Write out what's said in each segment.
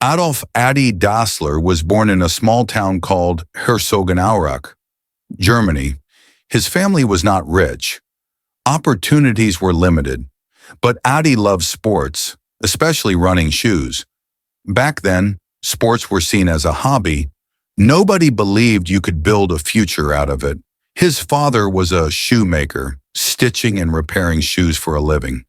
Adolf Adi Dassler was born in a small town called Herzogenaurach, Germany. His family was not rich. Opportunities were limited, but Adi loved sports, especially running shoes. Back then, sports were seen as a hobby. Nobody believed you could build a future out of it. His father was a shoemaker, stitching and repairing shoes for a living.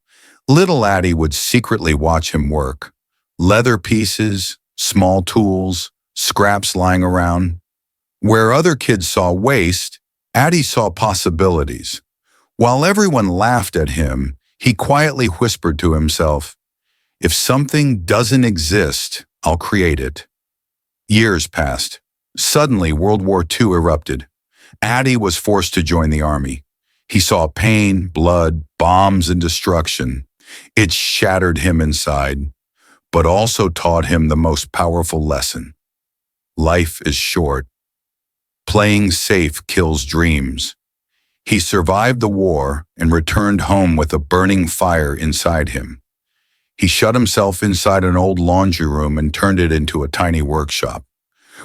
Little Adi would secretly watch him work. Leather pieces, small tools, scraps lying around. Where other kids saw waste, Adi saw possibilities. While everyone laughed at him, he quietly whispered to himself, "If something doesn't exist, I'll create it." Years passed. Suddenly, World War II erupted. Adi was forced to join the army. He saw pain, blood, bombs, and destruction. It shattered him inside, but also taught him the most powerful lesson. Life is short. Playing safe kills dreams. He survived the war and returned home with a burning fire inside him. He shut himself inside an old laundry room and turned it into a tiny workshop.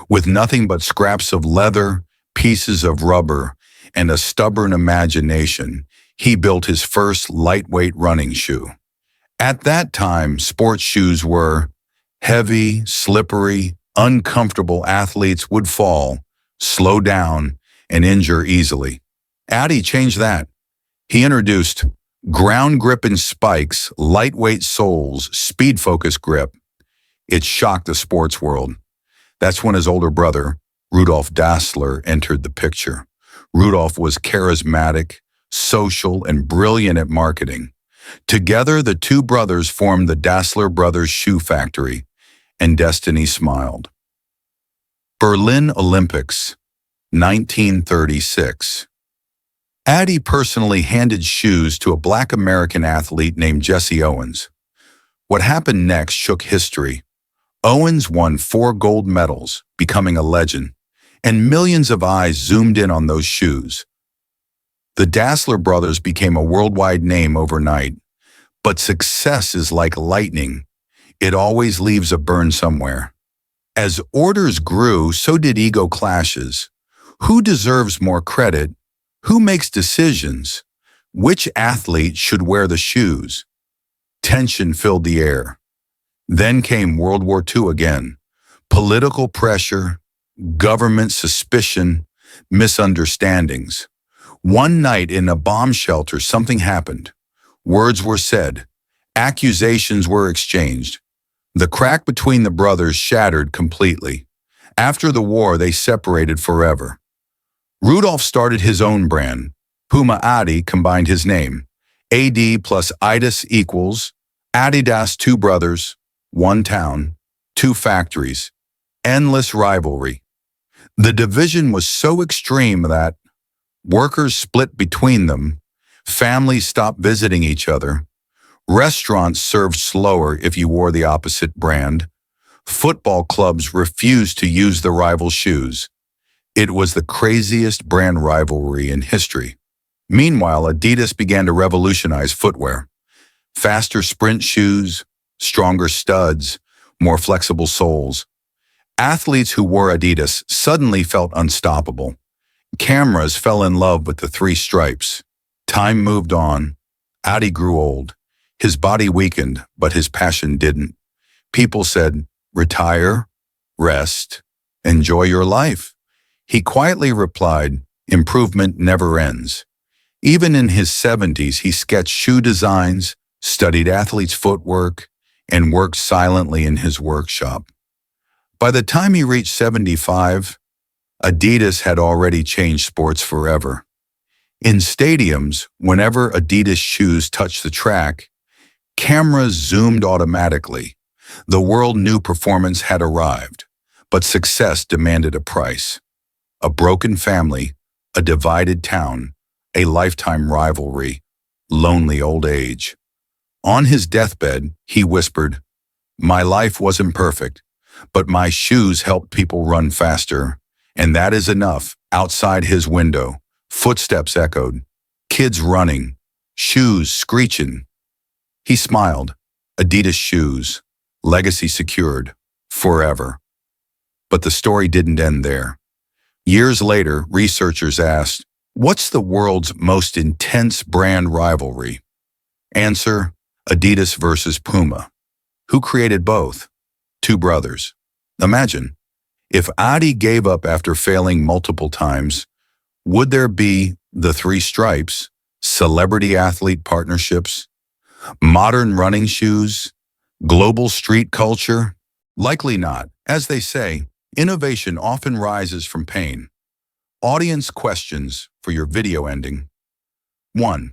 With nothing but scraps of leather, pieces of rubber, and a stubborn imagination, he built his first lightweight running shoe. At that time, sports shoes were heavy, slippery, uncomfortable. Athletes would fall, slow down, and injure easily. Adi changed that. He introduced ground grip and spikes, lightweight soles, speed-focused grip. It shocked the sports world. That's when his older brother, Rudolf Dassler, entered the picture. Rudolf was charismatic, social, and brilliant at marketing. Together, the two brothers formed the Dassler Brothers Shoe Factory, and destiny smiled. Berlin Olympics, 1936. Adi personally handed shoes to a Black American athlete named Jesse Owens. What happened next shook history. Owens won 4 gold medals, becoming a legend, and millions of eyes zoomed in on those shoes. The Dassler brothers became a worldwide name overnight, but success is like lightning. It always leaves a burn somewhere. As orders grew, so did ego clashes. Who deserves more credit? Who makes decisions? Which athlete should wear the shoes? Tension filled the air. Then came World War II again. Political pressure, government suspicion, misunderstandings. One night in a bomb shelter, something happened. Words were said. Accusations were exchanged. The crack between the brothers shattered completely. After the war, they separated forever. Rudolf started his own brand. Puma Adi combined his name. AD plus Adidas equals Adidas, 2 brothers, 1 town, 2 factories. Endless rivalry. The division was so extreme that workers split between them, families stopped visiting each other, restaurants served slower if you wore the opposite brand, football clubs refused to use the rival shoes. It was the craziest brand rivalry in history. Meanwhile, Adidas began to revolutionize footwear. Faster sprint shoes, stronger studs, more flexible soles. Athletes who wore Adidas suddenly felt unstoppable. Cameras fell in love with the 3 stripes. Time moved on. Adi grew old. His body weakened, but his passion didn't. People said, "Retire, rest, enjoy your life." He quietly replied, "Improvement never ends." Even in his 70s, he sketched shoe designs, studied athletes' footwork, and worked silently in his workshop. By the time he reached 75, Adidas had already changed sports forever. In stadiums, whenever Adidas shoes touched the track, cameras zoomed automatically. The world knew performance had arrived, but success demanded a price. A broken family, a divided town, a lifetime rivalry, lonely old age. On his deathbed, he whispered, "My life wasn't perfect, but my shoes helped people run faster, and that is enough." Outside his window, footsteps echoed, kids running, shoes screeching. He smiled. Adidas shoes, legacy secured, forever. But the story didn't end there. Years later, researchers asked, what's the world's most intense brand rivalry? Answer, Adidas versus Puma. Who created both? Two brothers. Imagine, if Adi gave up after failing multiple times, would there be the three stripes, celebrity-athlete partnerships, modern running shoes, global street culture? Likely not. As they say, innovation often rises from pain. Audience questions for your video ending. 1.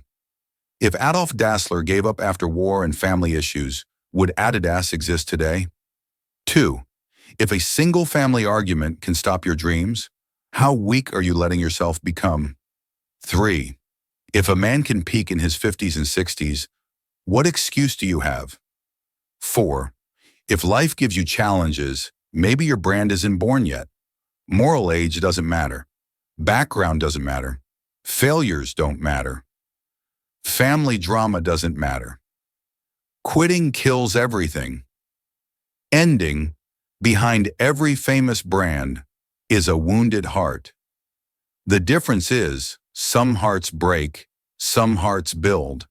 If Adolf Dassler gave up after war and family issues, would Adidas exist today? 2. If a single family argument can stop your dreams, how weak are you letting yourself become? 3. If a man can peak in his 50s and 60s, what excuse do you have? 4. If life gives you challenges, maybe your brand isn't born yet. Moral age doesn't matter. Background doesn't matter. Failures don't matter. Family drama doesn't matter. Quitting kills everything. Ending, behind every famous brand, is a wounded heart. The difference is, some hearts break, some hearts build,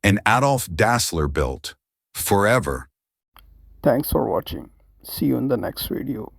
and Adolf Dassler built forever. Thanks for watching. See you in the next video.